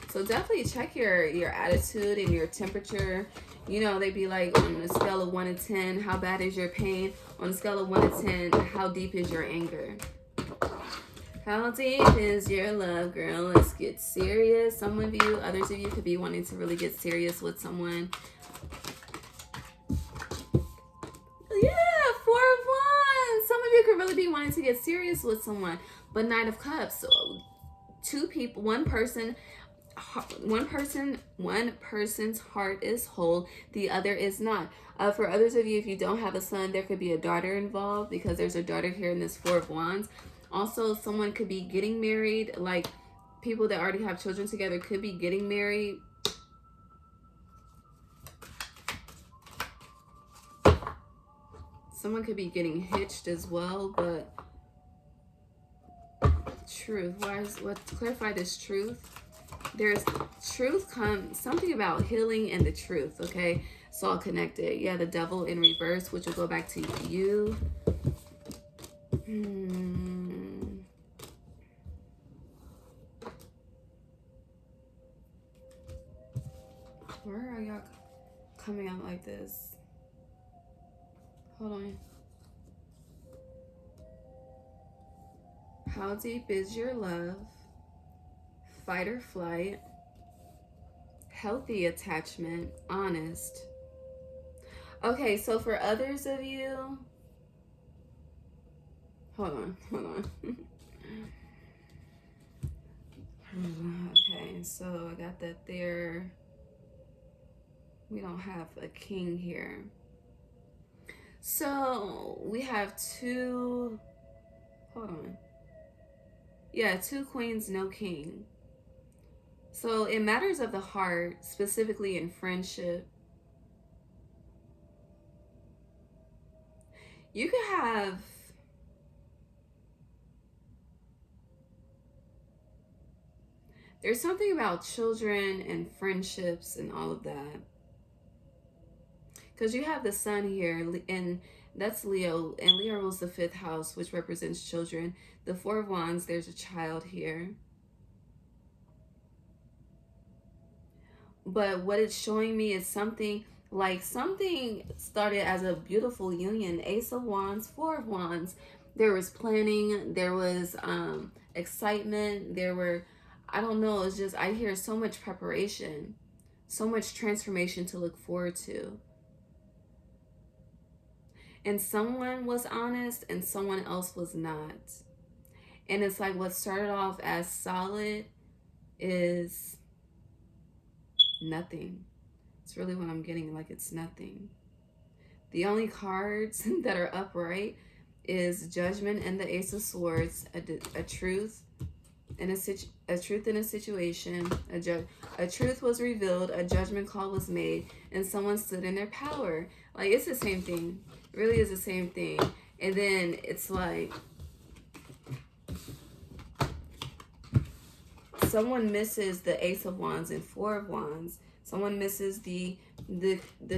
So definitely check your attitude and your temperature. You know, they be like, on a scale of 1 to 10, how bad is your pain? On a scale of 1 to 10, how deep is your anger? How deep is your love, girl? Let's get serious. Some of you, others of you could be wanting to really get serious with someone. Yeah, 4 of Wands. Some of you could really be wanting to get serious with someone. But Knight of Cups. So two people, one person's heart is whole, the other is not. For others of you, if you don't have a son, there could be a daughter involved, because there's a daughter here in this 4 of Wands. Also, someone could be getting married, like people that already have children together could be getting married. Someone could be getting hitched as well, but truth. Clarify this truth. There's truth something about healing and the truth, okay? It's all connected. Yeah, the devil in reverse, which will go back to you. Where are y'all coming out like this? Hold on. How deep is your love? Fight or flight. Healthy attachment. Honest. Okay, so for others of you, hold on. Okay, so I got that there. We don't have a king here. So we have 2, hold on. Yeah, 2 queens, no king. So in matters of the heart, specifically in friendship, you could have there's something about children and friendships and all of that. Because you have the sun here, and that's Leo, and Leo rules the 5th house, which represents children. The 4 of Wands, there's a child here. But what it's showing me is something started as a beautiful union. Ace of Wands, 4 of Wands. There was planning, there was excitement, there were, I don't know, it's just, I hear so much preparation, so much transformation to look forward to. And someone was honest and someone else was not. And it's like what started off as solid is nothing. It's really what I'm getting, like it's nothing. The only cards that are upright is Judgment and the Ace of Swords, a truth in a truth in a situation, a truth was revealed, a judgment call was made, and someone stood in their power. Like, it's the same thing. It really is the same thing. And then it's like someone misses the Ace of Wands and Four of Wands. Someone misses the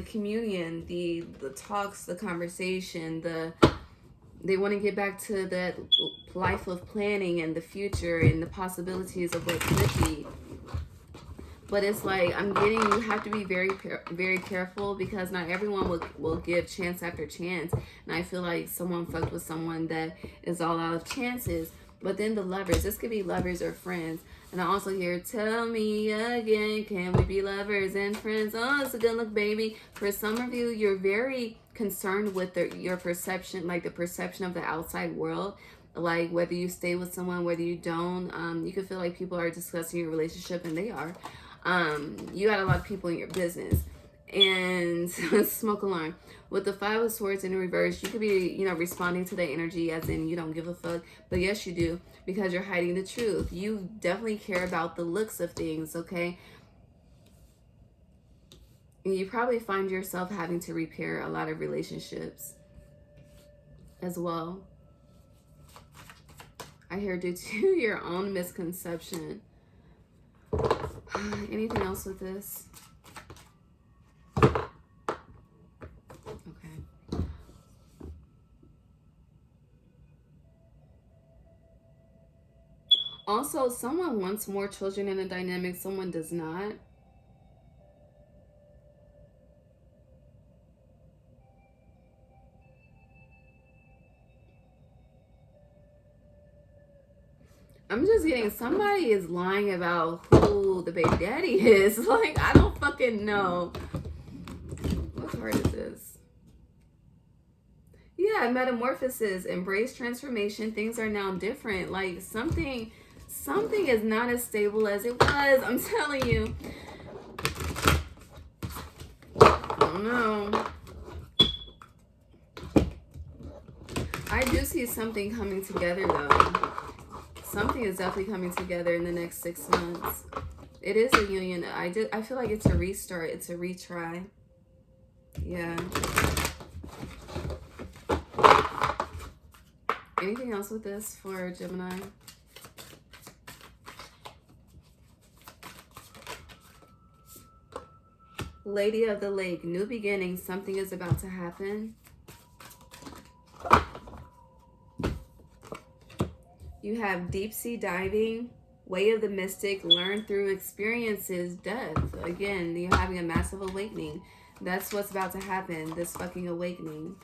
communion, the talks, the conversation, they want to get back to that life of planning and the future and the possibilities of what could be. But it's like, I'm getting, you have to be very careful, because not everyone will give chance after chance. And I feel like someone fucked with someone that is all out of chances. But then the lovers, this could be lovers or friends. And I also hear, tell me again, can we be lovers and friends? Oh, it's a good look, baby. For some of you, you're very concerned with your perception, like the perception of the outside world. Like, whether you stay with someone, whether you don't. You can feel like people are discussing your relationship, and they are. You got a lot of people in your business. And smoke alarm. With the Five of Swords in reverse, you could be, responding to the energy as in you don't give a fuck. But yes, you do, because you're hiding the truth. You definitely care about the looks of things, okay? And you probably find yourself having to repair a lot of relationships as well. I hear due to your own misconception. Anything else with this? Also, someone wants more children in a dynamic, someone does not. I'm just getting, somebody is lying about who the baby daddy is. Like, I don't fucking know. What card is this? Yeah, metamorphosis, embrace transformation. Things are now different. Like, something is not as stable as it was. I'm telling you. I don't know. I do see something coming together, though. Something is definitely coming together in the next 6 months. It is a union. I feel like it's a restart. It's a retry. Yeah. Anything else with this for Gemini? Lady of the Lake, new beginning. Something is about to happen. You have deep sea diving, way of the mystic, learn through experiences, death. Again, you're having a massive awakening. That's what's about to happen, this fucking awakening.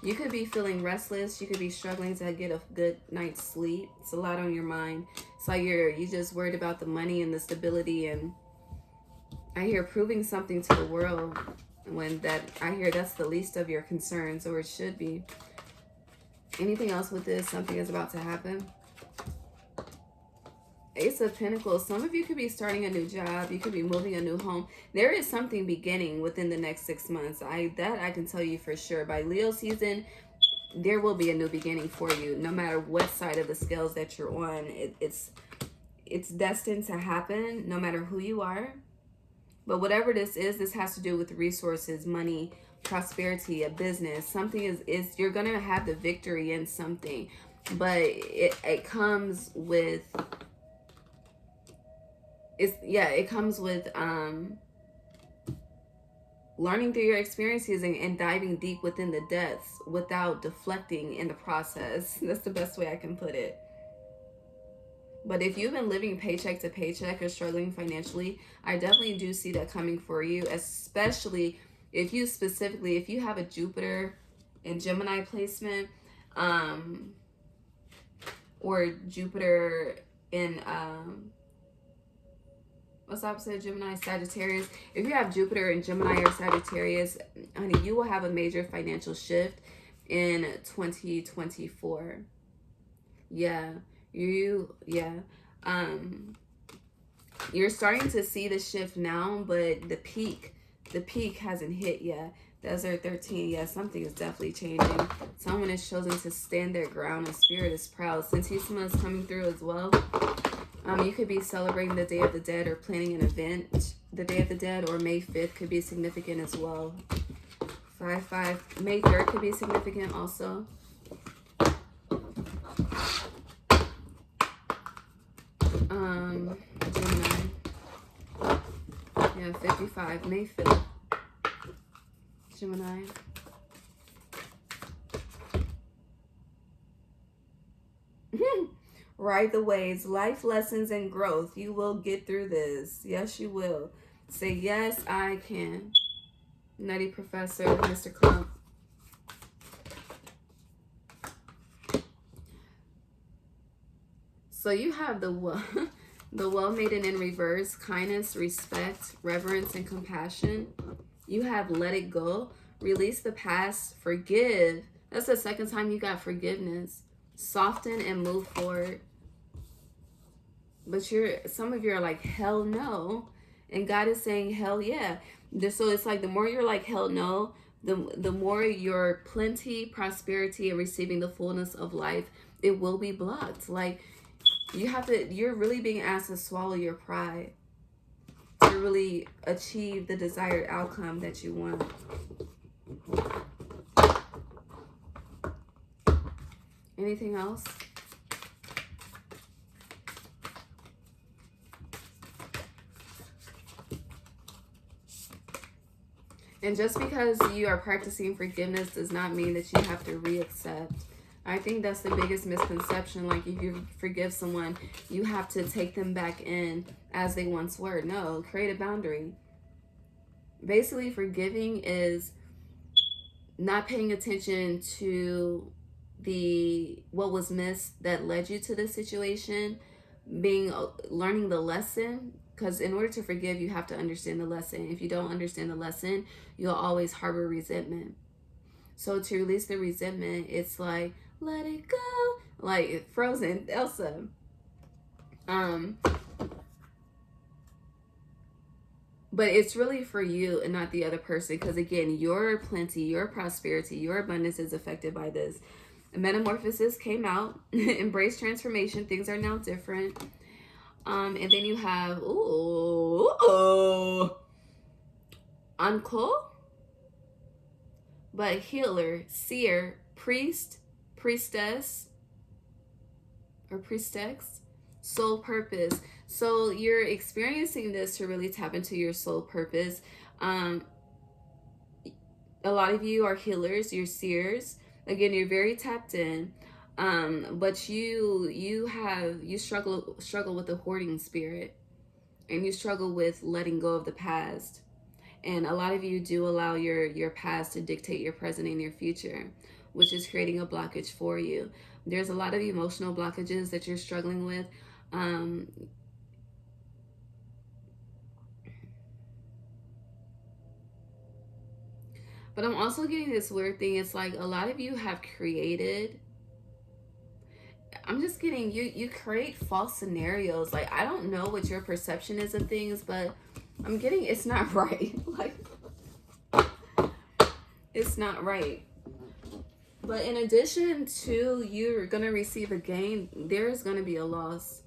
You could be feeling restless. You could be struggling to get a good night's sleep. It's a lot on your mind. It's like you're just worried about the money and the stability. And I hear proving something to the world, when I hear that's the least of your concerns, or it should be. Anything else with this? Something is about to happen. Ace of Pentacles. Some of you could be starting a new job. You could be moving a new home. There is something beginning within the next 6 months. I can tell you for sure. By Leo season, there will be a new beginning for you. No matter what side of the scales that you're on, it's destined to happen. No matter who you are. But whatever this is, this has to do with resources, money, prosperity, a business. Something is you're gonna have the victory in something, but it comes with it comes with learning through your experiences and diving deep within the depths without deflecting in the process. That's the best way I can put it. But if you've been living paycheck to paycheck or struggling financially, I definitely do see that coming for you, especially if you have a Jupiter and Gemini placement, or Jupiter in, what's the opposite of Gemini? Sagittarius. If you have Jupiter in Gemini or Sagittarius, honey, you will have a major financial shift in 2024. Yeah. You're starting to see the shift now, but the peak hasn't hit yet. Desert 13. Yeah, something is definitely changing. Someone is chosen to stand their ground and spirit is proud. Santissima is coming through as well. You could be celebrating the Day of the Dead or planning an event. The Day of the Dead or May 5th could be significant as well. 5-5. May 3rd could be significant also. Gemini. Yeah, 55. May 5th. Gemini. Ride the waves, life lessons and growth. You will get through this. Yes, you will. Say, yes, I can. Nutty Professor, Mr. Clump. So you have the well maiden in reverse, kindness, respect, reverence, and compassion. You have let it go, release the past, forgive. That's the second time you got forgiveness. Soften and move forward. But some of you are like, hell no. And God is saying, hell yeah. So it's like the more you're like, hell no, the more your plenty, prosperity, and receiving the fullness of life, it will be blocked. Like, you're really being asked to swallow your pride to really achieve the desired outcome that you want. Anything else? And just because you are practicing forgiveness does not mean that you have to reaccept. I think that's the biggest misconception. Like, if you forgive someone, you have to take them back in as they once were. No, create a boundary. Basically, forgiving is not paying attention to what was missed that led you to this situation, learning the lesson. Because in order to forgive, you have to understand the lesson. If you don't understand the lesson, you'll always harbor resentment. So to release the resentment, it's like, let it go. Like Frozen, Elsa. But it's really for you and not the other person. Because again, your plenty, your prosperity, your abundance is affected by this. A metamorphosis came out. Embrace transformation. Things are now different. And then you have, uncle, but healer, seer, priest, priestess, or priestess, soul purpose. So you're experiencing this to really tap into your soul purpose. A lot of you are healers, you're seers. Again, you're very tapped in. But you struggle with the hoarding spirit, and you struggle with letting go of the past. And a lot of you do allow your past to dictate your present and your future, which is creating a blockage for you. There's a lot of emotional blockages that you're struggling with. But I'm also getting this weird thing. It's like a lot of you have created, I'm just getting, you create false scenarios. Like, I don't know what your perception is of things, but I'm getting it's not right. Like, it's not right. But in addition to you're going to receive a gain, there's going to be a loss.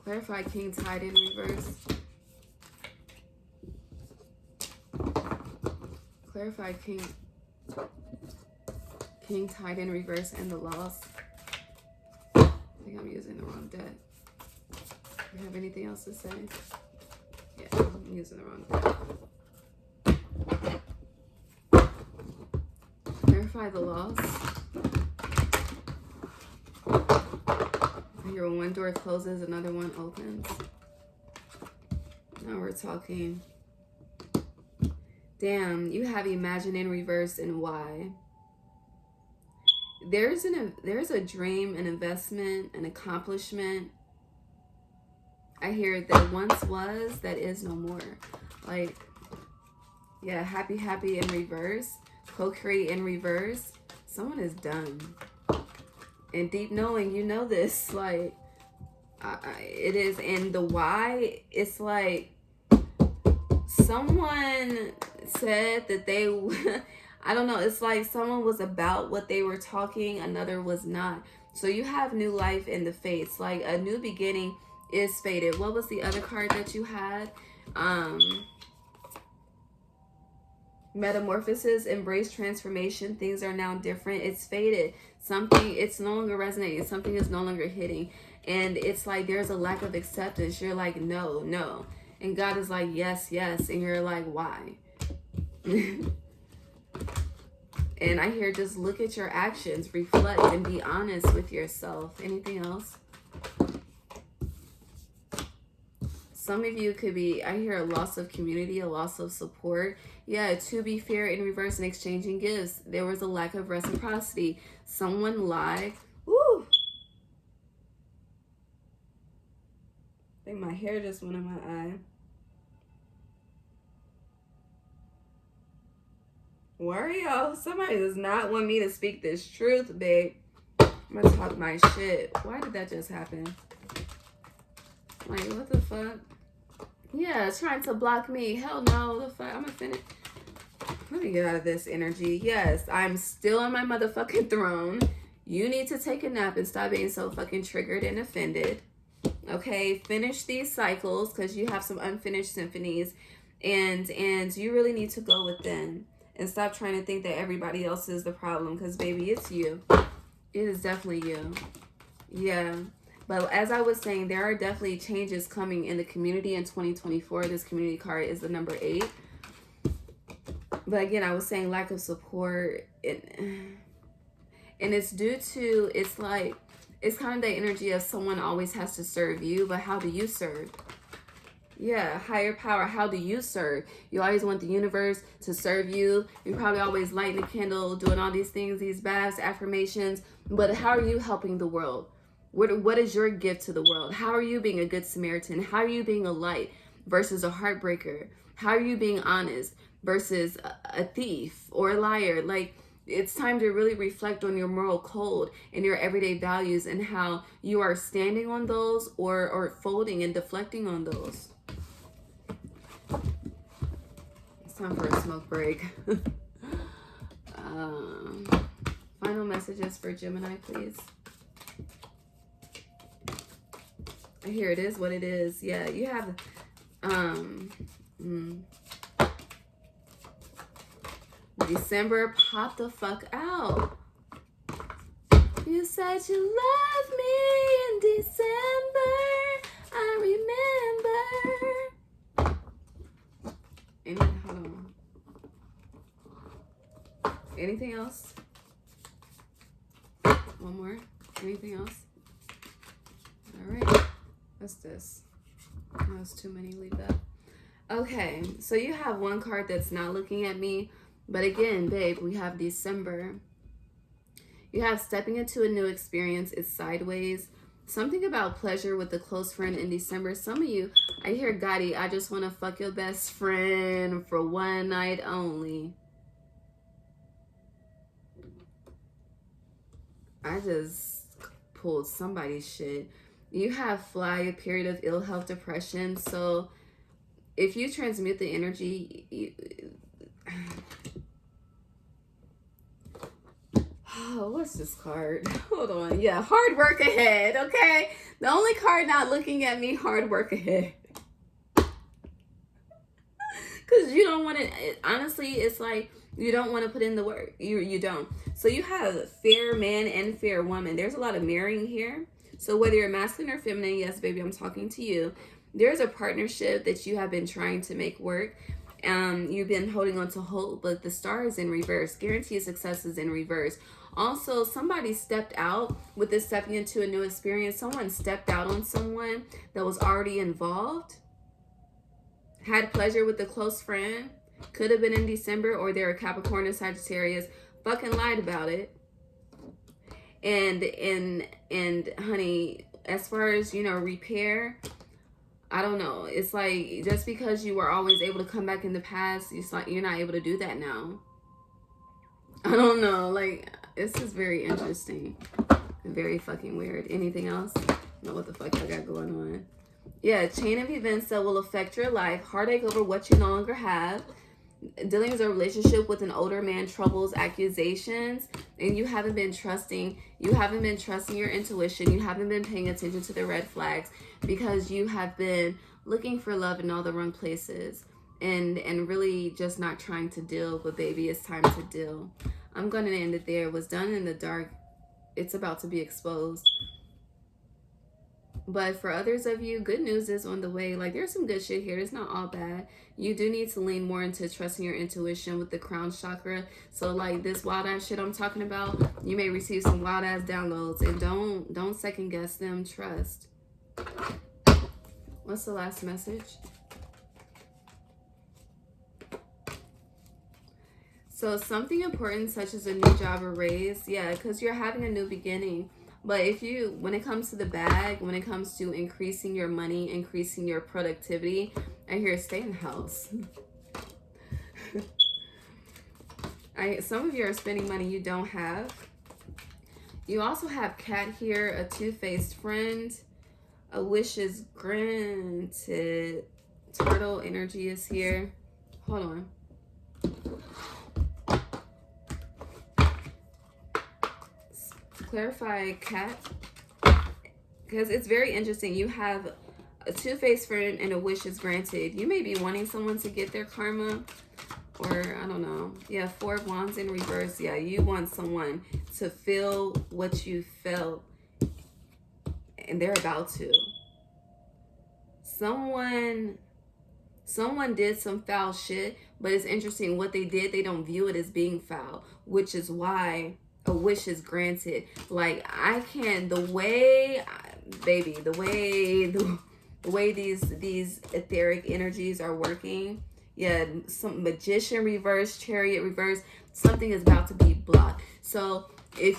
Clarify King tied in reverse. Clarify King tied in reverse and the loss. I think I'm using the wrong deck. Do you have anything else to say? Yeah, I'm using the wrong deck. Clarify the loss. I hear one door closes, another one opens. Now we're talking. Damn, you have imagine in reverse and why. There's a dream, an investment, an accomplishment. I hear that once was, that is no more. Like, yeah, happy in reverse. Co-create in reverse. Someone is done. And deep knowing, you know this. Like, it is. And the why, it's like someone said that they, I don't know, it's like someone was about what they were talking, another was not. So you have new life in the face, like a new beginning is faded. What was the other card that you had? Metamorphosis, embrace transformation. Things are now different. It's faded. Something, it's no longer resonating. Something is no longer hitting. And it's like there's a lack of acceptance. You're like, no, no. And God is like, yes, yes. And you're like, why? And I hear, just look at your actions, reflect, and be honest with yourself. Anything else? Some of you could be, I hear a loss of community, a loss of support. Yeah, to be fair, in reverse and exchanging gifts, there was a lack of reciprocity. Someone lied. Woo! I think my hair just went in my eye. Worry, y'all. Somebody does not want me to speak this truth, babe. I'm gonna talk my shit. Why did that just happen? Like, what the fuck? Yeah, trying to block me. Hell no, the fuck. I'm gonna finish. Let me get out of this energy. Yes, I'm still on my motherfucking throne. You need to take a nap and stop being so fucking triggered and offended. Okay, finish these cycles because you have some unfinished symphonies, and you really need to go within and stop trying to think that everybody else is the problem, because baby, it's you. It is definitely you. Yeah. But as I was saying, there are definitely changes coming in the community in 2024. This community card is the number 8. But again, I was saying lack of support. And it's due to, it's like, it's kind of the energy of someone always has to serve you. But how do you serve? Yeah, higher power. How do you serve? You always want the universe to serve you. You're probably always lighting a candle, doing all these things, these baths, affirmations. But how are you helping the world? What is your gift to the world? How are you being a good Samaritan? How are you being a light versus a heartbreaker? How are you being honest versus a thief or a liar? Like, it's time to really reflect on your moral code and your everyday values and how you are standing on those or folding and deflecting on those. It's time for a smoke break. Final messages for Gemini, please. Here it is, what it is. Yeah, you have December, pop the fuck out. You said you loved me in December. I remember. Hold on. Anything else? One more. Anything else? All right. What's this? Oh, it's too many. Leave that. Okay, so you have one card that's not looking at me. But again, babe, we have December. You have stepping into a new experience. It's sideways. Something about pleasure with a close friend in December. Some of you, I hear, Gotti, I just want to fuck your best friend for one night only. I just pulled somebody's shit. You have fly, a period of ill health, depression. So if you transmute the energy, oh, what's this card? Hold on. Yeah, hard work ahead, okay? The only card not looking at me, hard work ahead. Because you don't want to, honestly, it's like you don't want to put in the work. You don't. So you have fair man and fair woman. There's a lot of marrying here. So whether you're masculine or feminine, yes, baby, I'm talking to you. There's a partnership that you have been trying to make work. You've been holding on to hope, but the star is in reverse. Guaranteed success is in reverse. Also, somebody stepped out with this stepping into a new experience. Someone stepped out on someone that was already involved. Had pleasure with a close friend. Could have been in December, or they're a Capricorn or Sagittarius. Fucking lied about it. And honey, as far as, you know, repair, I don't know. It's like, just because you were always able to come back in the past, it's like you're not able to do that now. I don't know. Like, this is very interesting. Very fucking weird. Anything else? Know what the fuck I got going on. Yeah, chain of events that will affect your life. Heartache over what you no longer have. dealing with a relationship with an older man, troubles, accusations, and you haven't been trusting your intuition. You haven't been paying attention to the red flags because you have been looking for love in all the wrong places and really just not trying to deal. But baby, it's time to deal. I'm going to end it there. It was done in the dark. It's about to be exposed. But for others of you, good news is on the way. Like, there's some good shit here. It's not all bad. You do need to lean more into trusting your intuition with the crown chakra. So like this wild ass shit I'm talking about, you may receive some wild ass downloads, and don't second guess them. Trust. What's the last message? So something important such as a new job or raise. Yeah, because you're having a new beginning. But if you, when it comes to the bag, when it comes to increasing your money, increasing your productivity, I hear stay in the house. Some of you are spending money you don't have. You also have cat here, a two-faced friend, a wish is granted. Turtle energy is here. Hold on. Clarify cat, because it's very interesting. You have a two-faced friend and a wish is granted. You may be wanting someone to get their karma, or I don't know. Yeah, Four of Wands in reverse. Yeah, you want someone to feel what you felt, and they're about to. Someone did some foul shit, but it's interesting what they did. They don't view it as being foul, which is why a wish is granted. Like, I can, the way these etheric energies are working. Yeah, some Magician reverse, Chariot reverse, something is about to be blocked. So if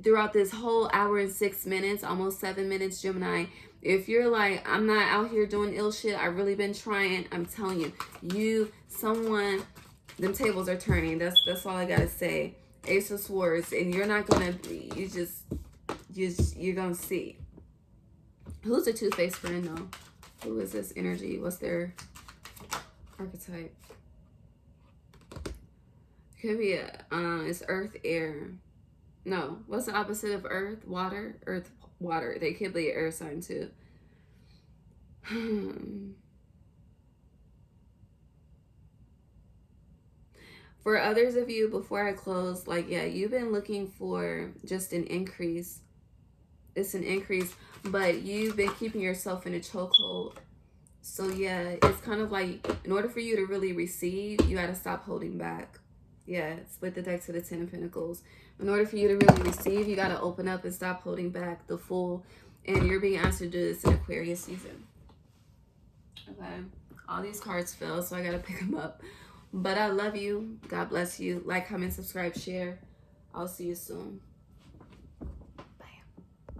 throughout this whole hour and 6 minutes, almost 7 minutes, Gemini, if you're like, I'm not out here doing ill shit, I've really been trying, I'm telling you, them tables are turning. That's all I gotta say. Ace of Swords, and you're not gonna, you're gonna see. Who's the two-faced friend though? Who is this energy? What's their archetype? Could be it's earth, air. No, what's the opposite of earth? Water? Earth, water. They could be an air sign too. For others of you, before I close, like, yeah, you've been looking for just an increase. It's an increase, but you've been keeping yourself in a chokehold. So yeah, it's kind of like, in order for you to really receive, you got to stop holding back. Yeah, split the deck to the 10 of Pentacles. In order for you to really receive, you got to open up and stop holding back. The Fool. And you're being asked to do this in Aquarius season. Okay. All these cards fell, so I got to pick them up. But I love you. God bless you. Like, comment, subscribe, share. I'll see you soon.